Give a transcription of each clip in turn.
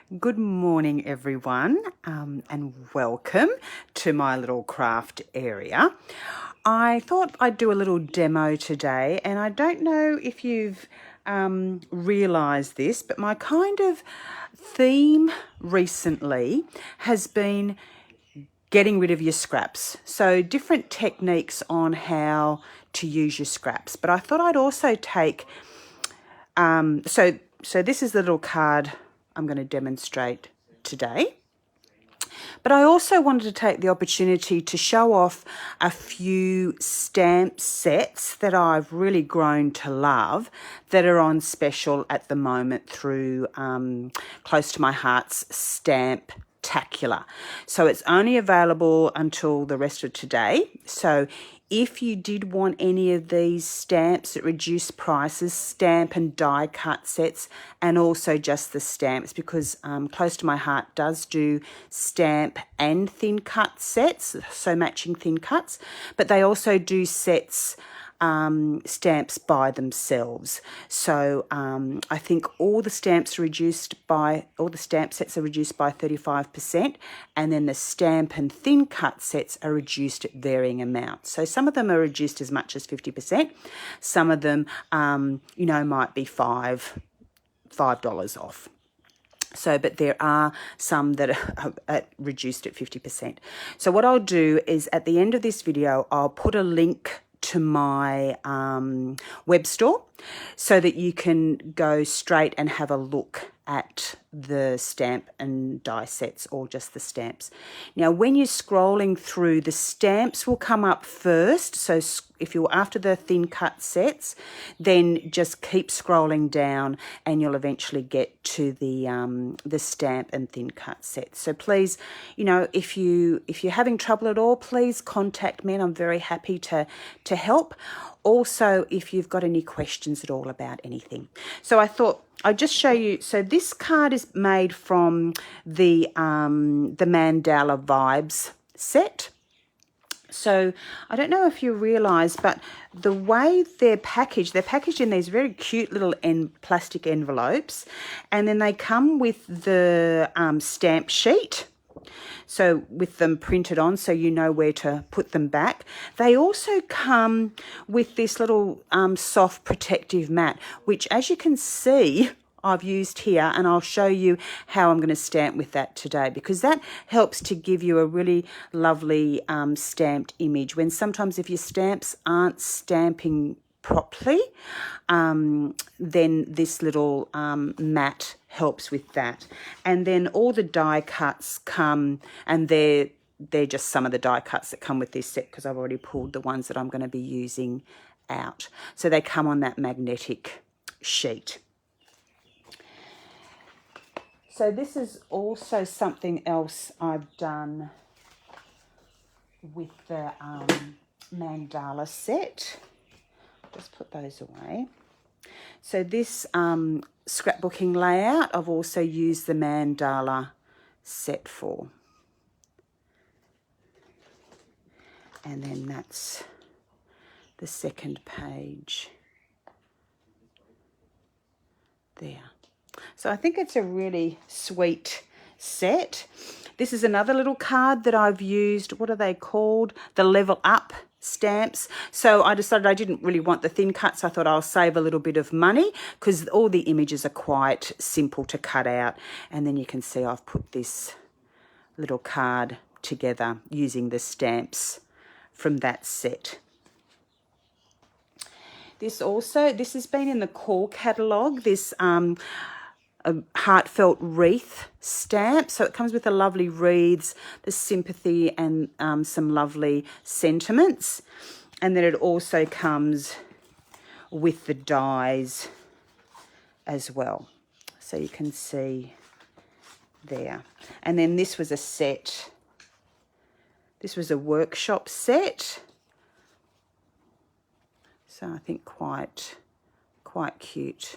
Good morning, everyone, and welcome to my little craft area. I thought I'd do a little demo today, and I don't know if you've realised this, but my kind of theme recently has been getting rid of your scraps. So different techniques on how to use your scraps. But I thought I'd also take, so this is the little card I'm going to demonstrate today. But I also wanted to take the opportunity to show off a few stamp sets that I've really grown to love that are on special at the moment through Close to My Heart's Stamptacular. So it's only available until the rest of today. So if you did want any of these stamps at reduced prices, stamp and die cut sets, and also just the stamps, because Close to My Heart does do stamp and thin cut sets, so matching thin cuts, but they also do sets stamps by themselves. So I think all the stamp sets are reduced by 35%, and then the stamp and thin cut sets are reduced at varying amounts. So some of them are reduced as much as 50%. Some of them, might be $5 off. So, but there are some that are reduced at 50%. So what I'll do is at the end of this video, I'll put a link to my web store so that you can go straight and have a look at the stamp and die sets, or just the stamps. Now, when you're scrolling through, the stamps will come up first. So if you're after the thin cut sets, then just keep scrolling down and you'll eventually get to the stamp and thin cut sets. So please, if you're having trouble at all, please contact me and I'm very happy to help. Also, if you've got any questions at all about anything. So I thought I'd just show you. So this card is made from the Mandala Vibes set. So I don't know if you realise, but the way they're packaged in these very cute little plastic envelopes, and then they come with the stamp sheet. So with them printed on, so you know where to put them back. They also come with this little soft protective mat, which, as you can see, I've used here, and I'll show you how I'm going to stamp with that today, because that helps to give you a really lovely stamped image, when sometimes if your stamps aren't stamping properly, then this little mat helps with that. And then all the die cuts come, and they're just some of the die cuts that come with this set, because I've already pulled the ones that I'm going to be using out. So they come on that magnetic sheet. So this is also something else I've done with the mandala set. Just put those away. So this scrapbooking layout, I've also used the mandala set for. And then that's the second page there. So I think it's a really sweet set. This is another little card that I've used. What are they called? The Level Up stamps. So I decided I didn't really want the thin cuts. I thought I'll save a little bit of money, because all the images are quite simple to cut out. And then you can see I've put this little card together using the stamps from that set. This has been in the core catalogue, this a heartfelt wreath stamp. So it comes with the lovely wreaths, the sympathy, and some lovely sentiments. And then it also comes with the dies as well. So you can see there. And then this was a set. This was a workshop set. So I think quite cute.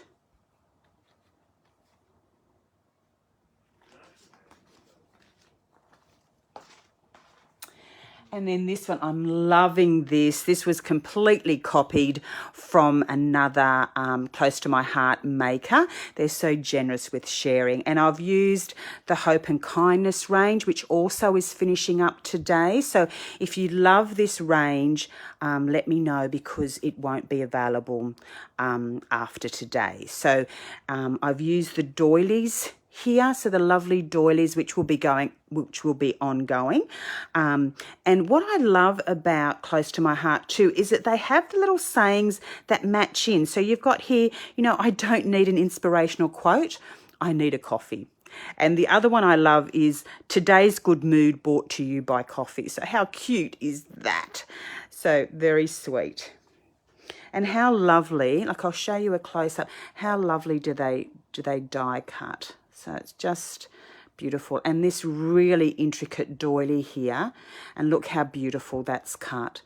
And then this one, I'm loving this. This was completely copied from another close to my heart maker. They're so generous with sharing. And I've used the Hope and Kindness range, which also is finishing up today. So if you love this range, let me know, because it won't be available after today. So I've used the doilies here, so the lovely doilies, which will be ongoing. And what I love about Close to My Heart too is that they have the little sayings that match in. So you've got here, I don't need an inspirational quote, I need a coffee. And the other one I love is today's good mood brought to you by coffee. So how cute is that? So very sweet. And how lovely, like I'll show you a close-up, how lovely do they die cut. So it's just beautiful. And this really intricate doily here, and look how beautiful that's cut.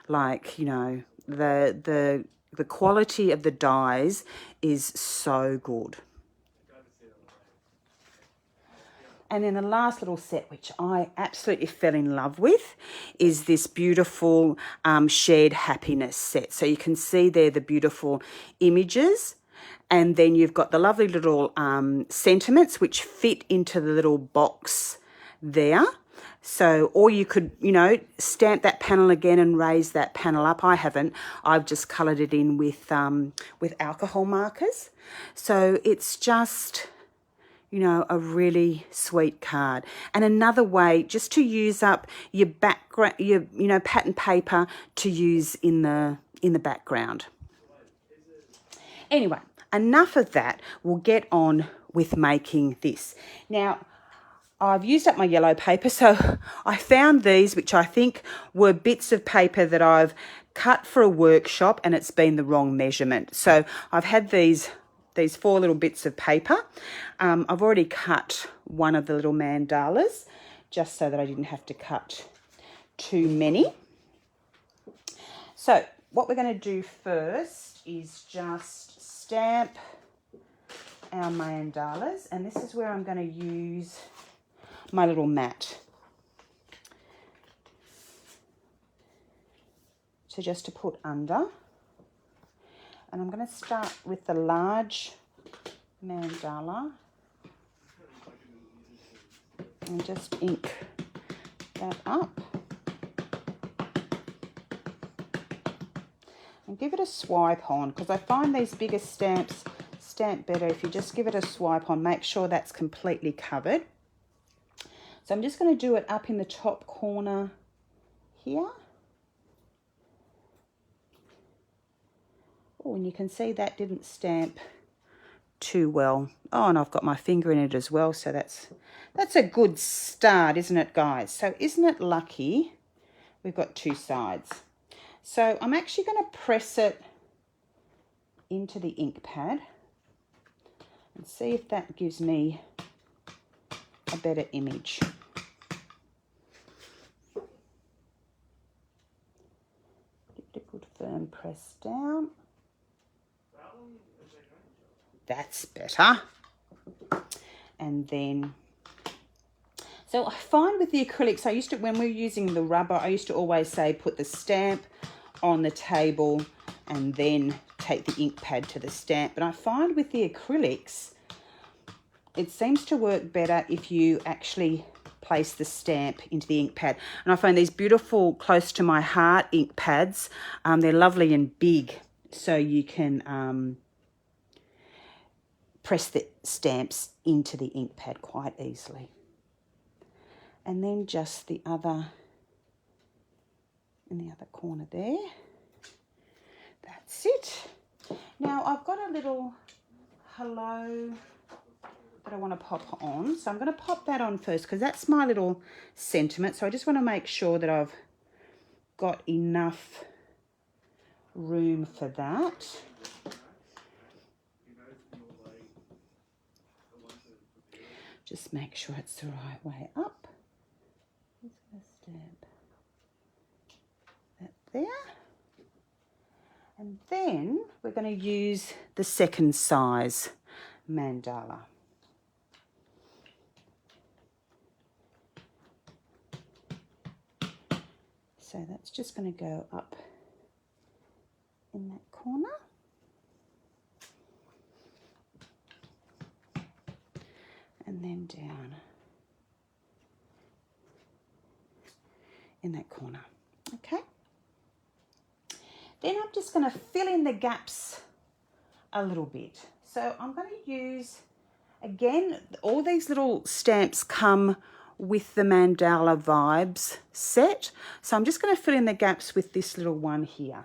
Like, the quality of the dies is so good. And then the last little set, which I absolutely fell in love with, is this beautiful shared happiness set. So you can see there the beautiful images. And then you've got the lovely little sentiments which fit into the little box there. So, or you could, stamp that panel again and raise that panel up. I haven't. I've just coloured it in with alcohol markers. So it's just, a really sweet card. And another way just to use up your background, your pattern paper to use in the background. Anyway, enough of that. We'll get on with making this. Now, I've used up my yellow paper, so I found these, which I think were bits of paper that I've cut for a workshop, and it's been the wrong measurement. So I've had these 4 little bits of paper. I've already cut one of the little mandalas, just so that I didn't have to cut too many. So what we're going to do first is just stamp our mandalas, and this is where I'm going to use my little mat. So just to put under, and I'm going to start with the large mandala and just ink that up and give it a swipe on, because I find these bigger stamps stamp better if you just give it a swipe on. Make sure that's completely covered. So I'm just going to do it up in the top corner here. Oh, and you can see that didn't stamp too well. Oh, and I've got my finger in it as well, so that's a good start, isn't it, guys? So isn't it lucky we've got 2 sides? So I'm actually going to press it into the ink pad and see if that gives me a better image. Give it a good firm press down. That's better. And then, so I find with the acrylics, when we were using the rubber, I used to always say put the stamp on the table and then take the ink pad to the stamp. But I find with the acrylics, it seems to work better if you actually place the stamp into the ink pad. And I find these beautiful Close to My Heart ink pads, they're lovely and big, so you can press the stamps into the ink pad quite easily. And then just the other, in the other corner there. That's it. Now I've got a little hello that I want to pop on. So I'm going to pop that on first, because that's my little sentiment. So I just want to make sure that I've got enough room for that. Just make sure it's the right way up. Just going to stamp that there. And then we're going to use the second size mandala. So that's just going to go up in that corner. And then down in that corner. Okay. Then I'm just going to fill in the gaps a little bit. So I'm going to use, again, all these little stamps come with the Mandala Vibes set. So I'm just going to fill in the gaps with this little one here.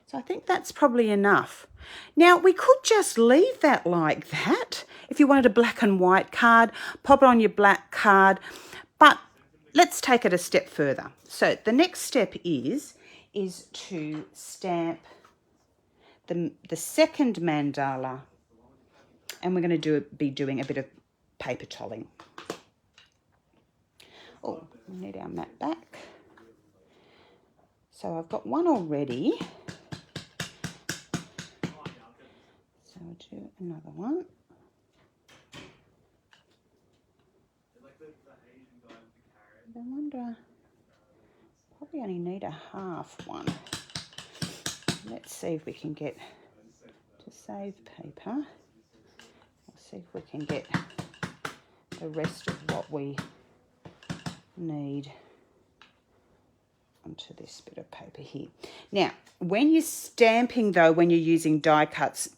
So I think that's probably enough. Now, we could just leave that like that. If you wanted a black and white card, pop it on your black card. But let's take it a step further. So the next step is to stamp the second mandala. And we're going to be doing a bit of paper tolling. Oh, we need our mat back. So I've got one already. So I'll do another one. I wonder, probably only need a half one. Let's see if we can get, to save paper, let's see if we can get the rest of what we need onto this bit of paper here. Now, when you're stamping though, when you're using die cuts,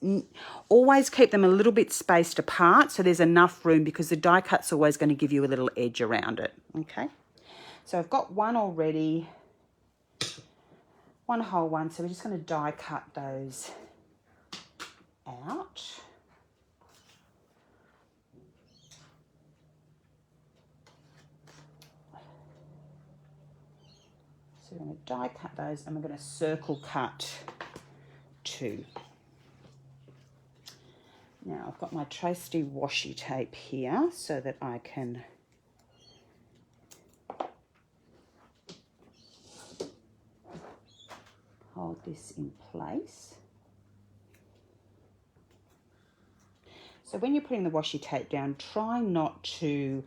always keep them a little bit spaced apart so there's enough room, because the die cut's always going to give you a little edge around it, okay? So I've got one already, one whole one, so we're just going to die cut those out. So we're going to die cut those and we're going to circle cut 2. Now I've got my trusty washi tape here so that I can hold this in place. So when you're putting the washi tape down, try not to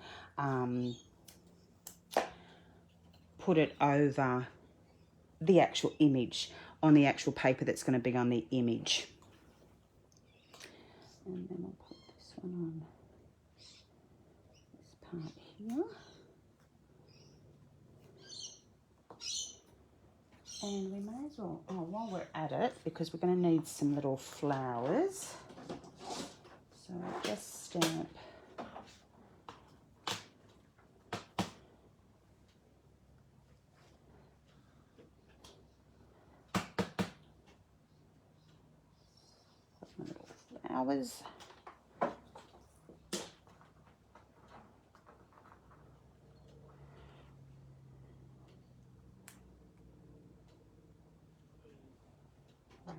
put it over the actual image, on the actual paper that's going to be on the image. And then I'll put this one on this part here. And we may as well, while we're at it, because we're going to need some little flowers. So I'll just stamp my little flowers.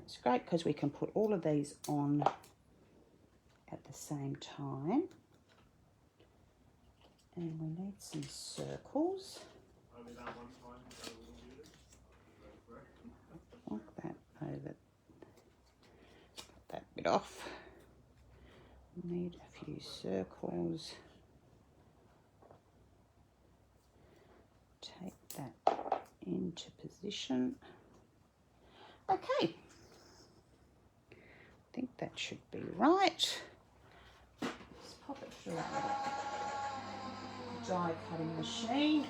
It's great because we can put all of these on at the same time. And we need some circles. Knock that over, cut that bit off. Need a few circles. Take that into position. Okay. I think that should be right. Let's pop it through our little die cutting machine.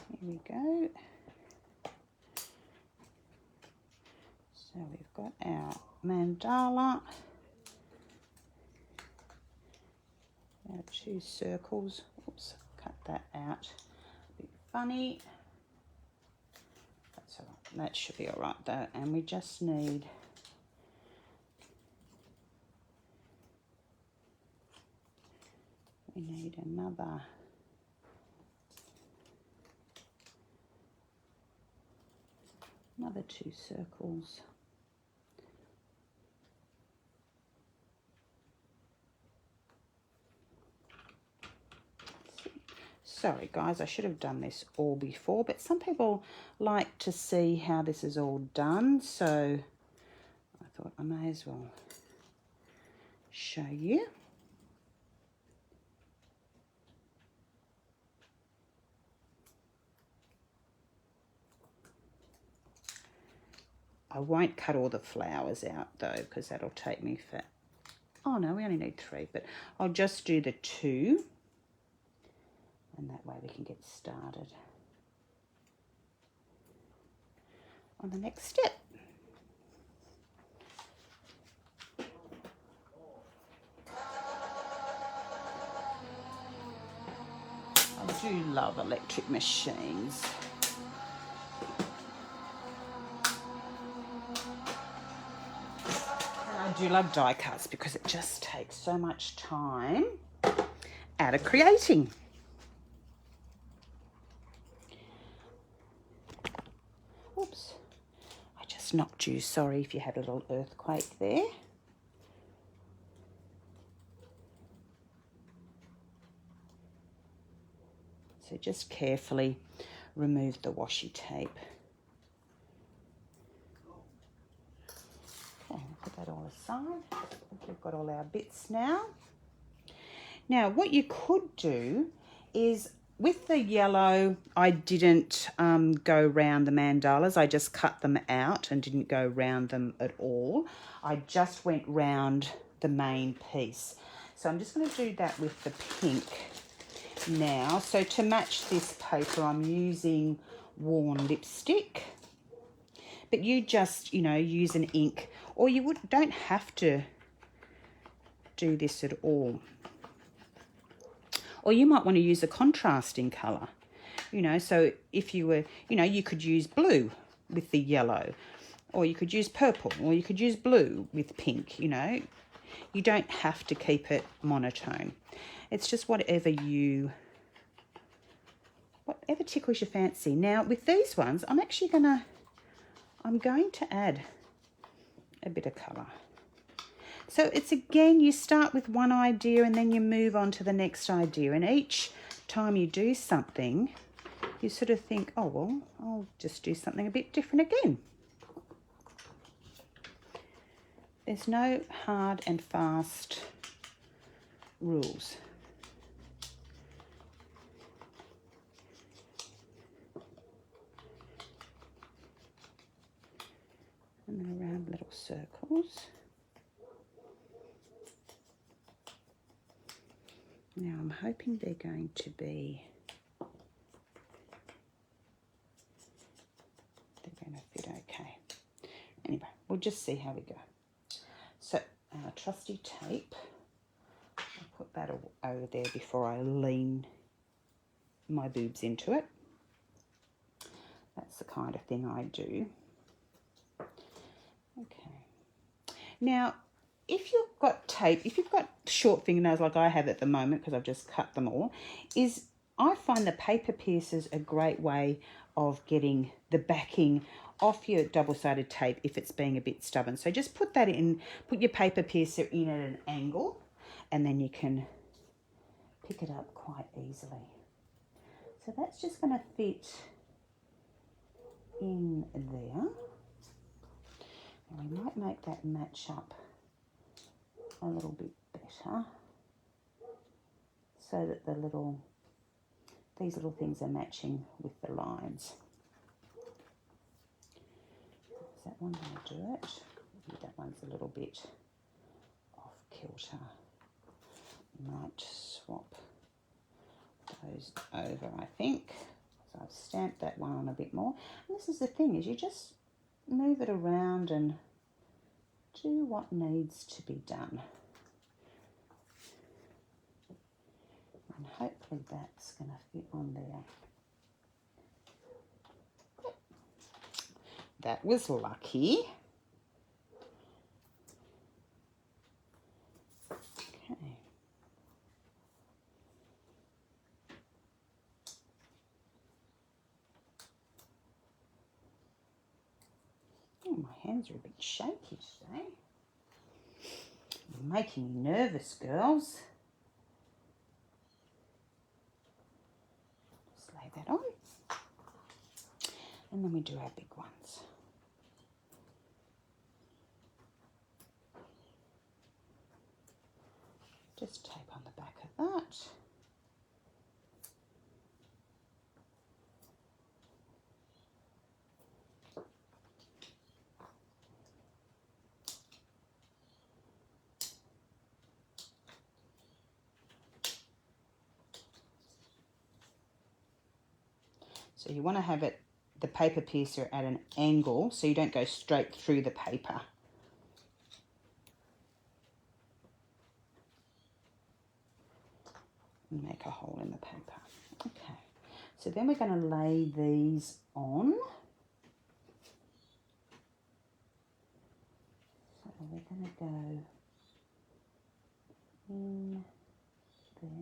Here we go. So we've got our mandala, our 2 circles. Oops, cut that out. A bit funny. That's all right. That should be all right though. And we just need another another 2 circles Sorry guys, I should have done this all before, but some people like to see how this is all done, so I thought I may as well show you. I won't cut all the flowers out though, because that'll take me for, oh no, we only need 3, but I'll just do the 2, and that way we can get started on the next step. I do love electric machines. I do love die cuts because it just takes so much time out of creating. Oops, I just knocked you. Sorry if you had a little earthquake there. So just carefully remove the washi tape. Okay, put that all aside. I think we've got all our bits now. Now, what you could do is, with the yellow, I didn't go round the mandalas. I just cut them out and didn't go round them at all. I just went round the main piece. So I'm just going to do that with the pink now. So to match this paper, I'm using worn lipstick. But you just, you know, use an ink, or you don't have to do this at all. Or you might want to use a contrasting colour, you know, so if you were, you know, you could use blue with the yellow, or you could use purple, or you could use blue with pink, you know. You don't have to keep it monotone. It's just whatever tickles your fancy. Now, with these ones, I'm going to add a bit of colour. So it's, again, you start with one idea and then you move on to the next idea. And each time you do something, you sort of think, oh, well, I'll just do something a bit different again. There's no hard and fast rules. And then around little circles. Now I'm hoping they're going to fit okay. Anyway, we'll just see how we go. So our trusty tape, I'll put that over there before I lean my boobs into it. That's the kind of thing I do. Okay. Now, if you've got tape, if you've got short fingernails like I have at the moment, because I've just cut them all, I find the paper piercers a great way of getting the backing off your double-sided tape if it's being a bit stubborn. So just put that in, put your paper piercer in at an angle, and then you can pick it up quite easily. So that's just going to fit in there. And we might make that match up a little bit better so that these little things are matching with the lines. Is that one going to do it? Maybe that one's a little bit off kilter. Might swap those over, I think. So I've stamped that one on a bit more. And this is the thing, is you just move it around and do what needs to be done. And hopefully that's going to fit on there. That was lucky. Okay. Oh, my hands are a bit shaky today. You're making me nervous, girls. And then we do our big ones. Just tape on the back of that. So you want to have it, the paper piercer at an angle so you don't go straight through the paper. And make a hole in the paper. Okay, so then we're going to lay these on. So we're going to go in there.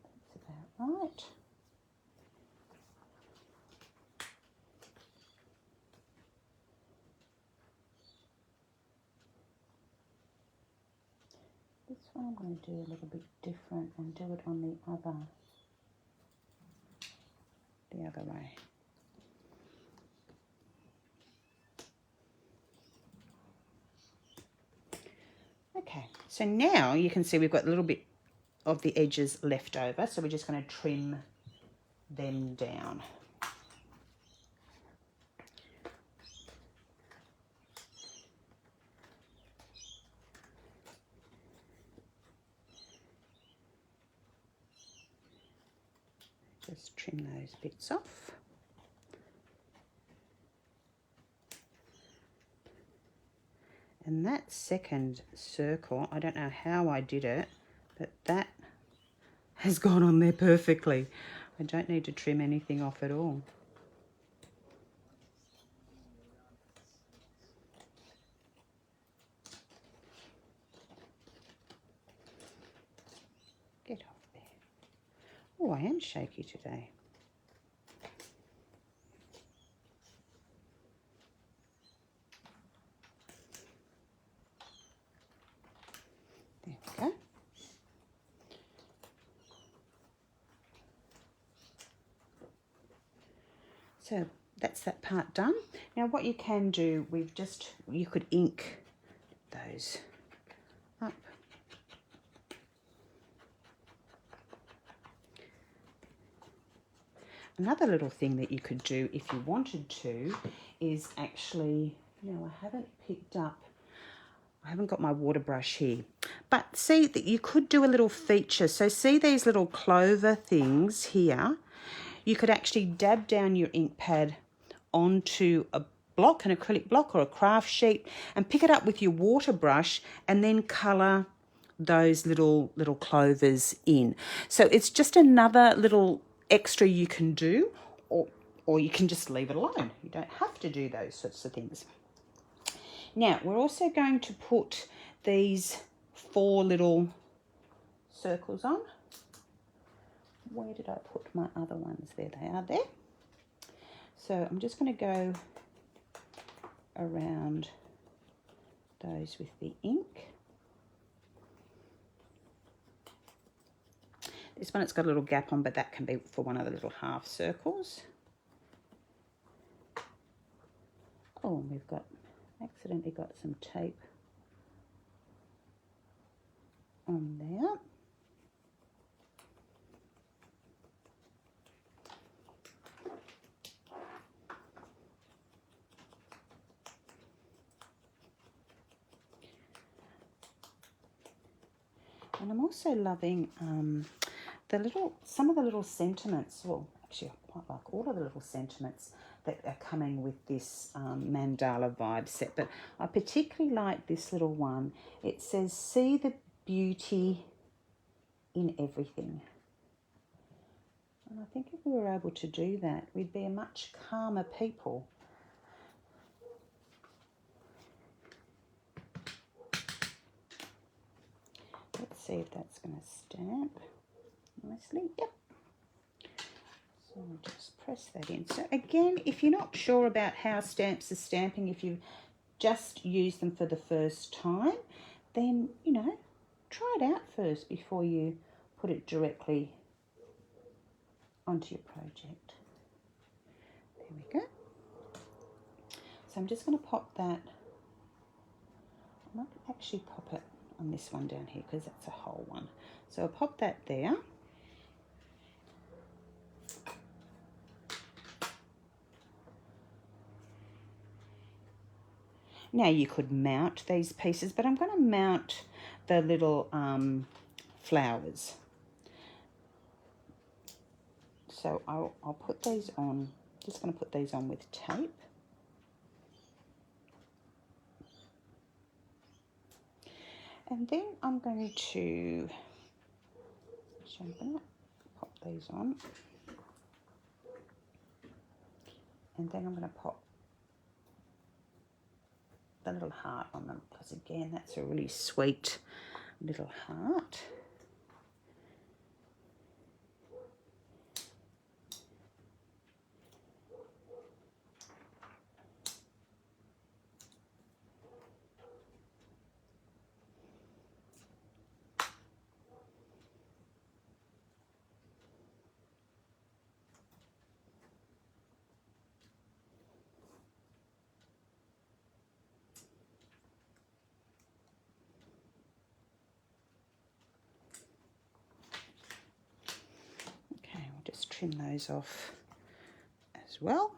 That's about right. This one I'm going to do a little bit different and do it on the other way. Okay, so now you can see we've got a little bit of the edges left over, so we're just going to trim them down. Just trim those bits off. And that second circle, I don't know how I did it, but that has gone on there perfectly. I don't need to trim anything off at all. Get off there. Oh, I am shaky today. There we go. So that's that part done. Now what you can do, you could ink those up. Another little thing that you could do if you wanted to is actually, I haven't got my water brush here, but see that you could do a little feature. So see these little clover things here? You could actually dab down your ink pad onto a block, an acrylic block or a craft sheet, and pick it up with your water brush and then colour those little clovers in. So it's just another little extra you can do, or you can just leave it alone. You don't have to do those sorts of things. Now we're also going to put these 4 little circles on. Where did I put my other ones? There they are there. So I'm just going to go around those with the ink. This one, it's got a little gap on, but that can be for one of the little half circles. Oh, and we've accidentally got some tape on there. And I'm also loving some of the little sentiments. Well, actually, I quite like all of the little sentiments that are coming with this Mandala Vibes set. But I particularly like this little one. It says, "See the beauty in everything." And I think if we were able to do that, we'd be a much calmer people. Let's see if that's going to stamp nicely. Yep. So I'll just press that in. So again, if you're not sure about how stamps are stamping, if you've just used them for the first time, then, try it out first before you put it directly onto your project. There we go. So I'm just going to pop that. I might actually pop it on this one down here because that's a whole one. So I'll pop that there. Now you could mount these pieces, but I'm going to mount the little flowers. So I'll put these on, just going to put these on with tape. And then I'm going to pop these on. And then I'm going to pop the little heart on them, because again, that's a really sweet little heart. Just trim those off as well.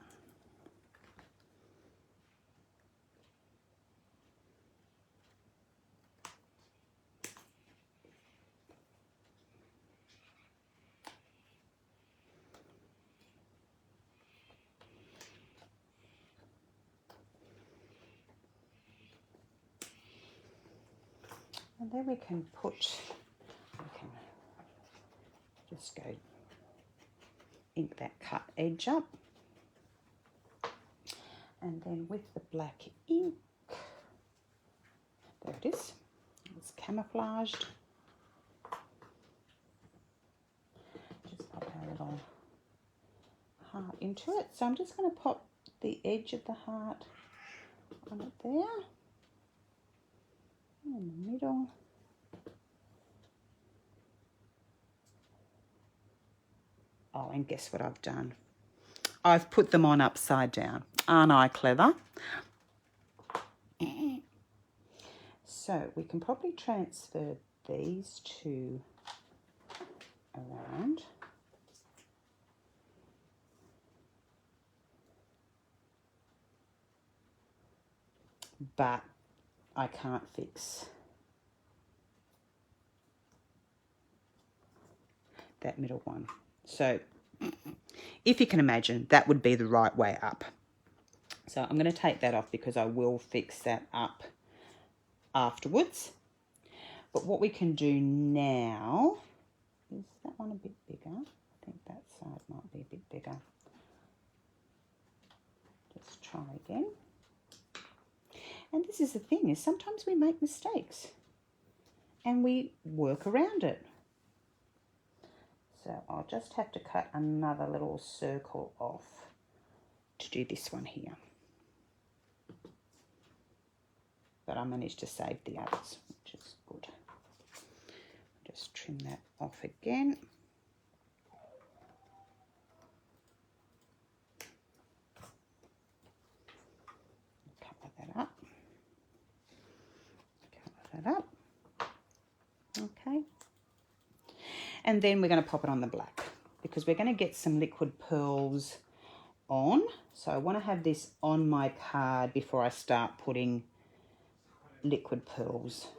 And then we can just go ink that cut edge up, and then with the black ink, there it is, it's camouflaged. Just pop our little heart into it. So I'm just going to pop the edge of the heart on it there, in the middle. Oh, and guess what I've done? I've put them on upside down. Aren't I clever? So we can probably transfer these two around. But I can't fix that middle one. So if you can imagine, that would be the right way up. So I'm going to take that off because I will fix that up afterwards. But what we can do now, is that one a bit bigger? I think that side might be a bit bigger. Just try again. And this is the thing, is sometimes we make mistakes and we work around it. So I'll just have to cut another little circle off to do this one here. But I managed to save the others, which is good. Just trim that off again. Cover that up. Cover that up. Okay. And then we're going to pop it on the black because we're going to get some liquid pearls on. So I want to have this on my card before I start putting liquid pearls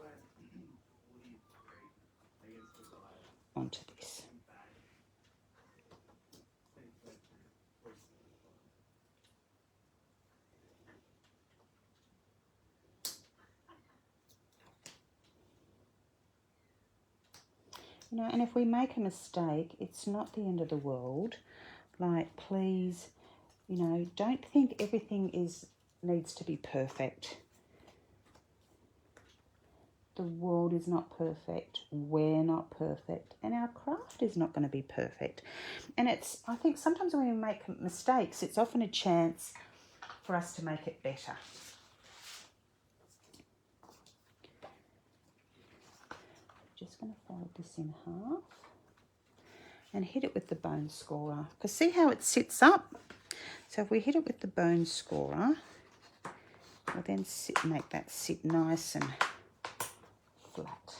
onto this. You know, and if we make a mistake, it's not the end of the world. Like, please, you know, don't think everything needs to be perfect. The world is not perfect. We're not perfect. And our craft is not going to be perfect. And I think sometimes when we make mistakes, it's often a chance for us to make it better. Just going to fold this in half and hit it with the bone scorer. Because see how it sits up? So if we hit it with the bone scorer, we'll then make that sit nice and flat.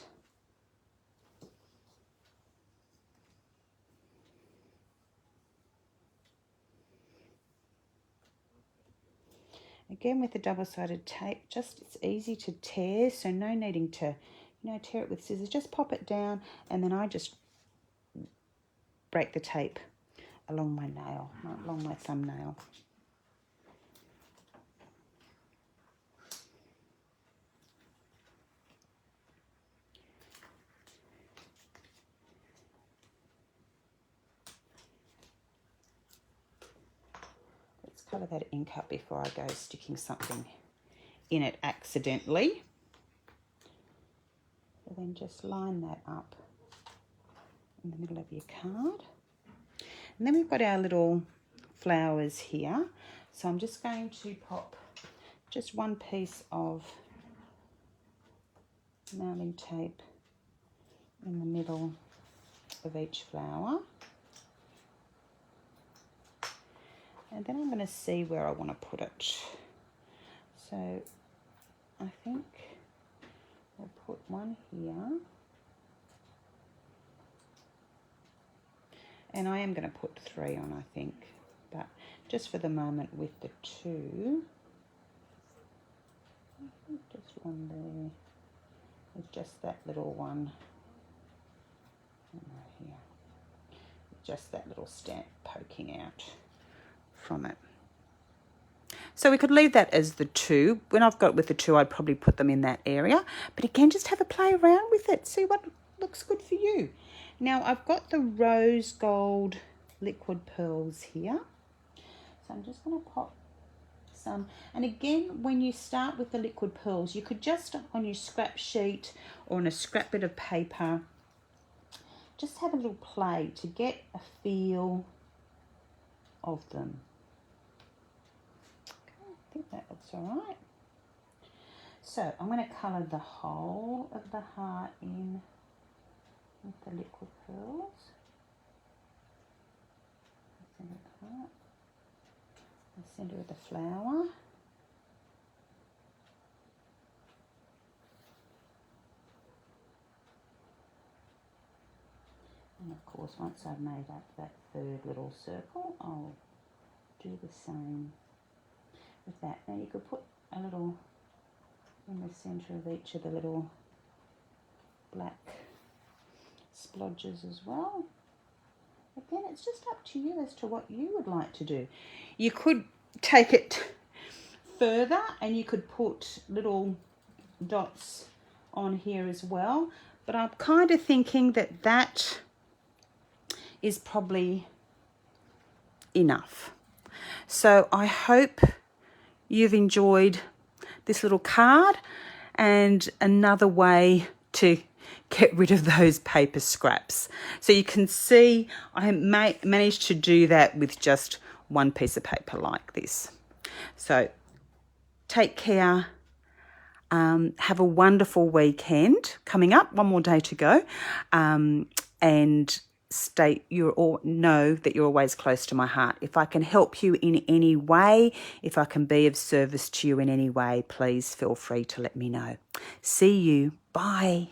Again, with the double-sided tape, it's easy to tear, so no needing to, tear it with scissors. Just pop it down, and then I just break the tape along my nail, along my thumbnail. Colour that ink up before I go sticking something in it accidentally. So then just line that up in the middle of your card. And then we've got our little flowers here. So I'm just going to pop just one piece of mounting tape in the middle of each flower. And then I'm going to see where I want to put it. So I think I'll put one here. And I am going to put 3 on, I think. But just for the moment with the 2, I think just one there. There's just that little one. Here. Just that little stamp poking out from it. So we could leave that as the 2. When I've got it with the 2, I'd probably put them in that area. But again, just have a play around with it. See what looks good for you. Now, I've got the rose gold liquid pearls here. So I'm just going to pop some. And again, when you start with the liquid pearls, you could just, on your scrap sheet or on a scrap bit of paper, just have a little play to get a feel of them. I think that looks all right. So I'm going to colour the whole of the heart in with the liquid pearls. The centre of the heart, the centre of the flower. And of course, once I've made up that 3rd little circle, I'll do the same with that. Now you could put a little in the centre of each of the little black splodges as well. Again, it's just up to you as to what you would like to do. You could take it further and you could put little dots on here as well, but I'm kind of thinking that that is probably enough. So I hope you've enjoyed this little card and another way to get rid of those paper scraps. So you can see I managed to do that with just one piece of paper like this. So take care. Have a wonderful weekend coming up. One more day to go. And know that you're always close to my heart. If I can help you in any way, if I can be of service to you in any way, please feel free to let me know. See you. Bye.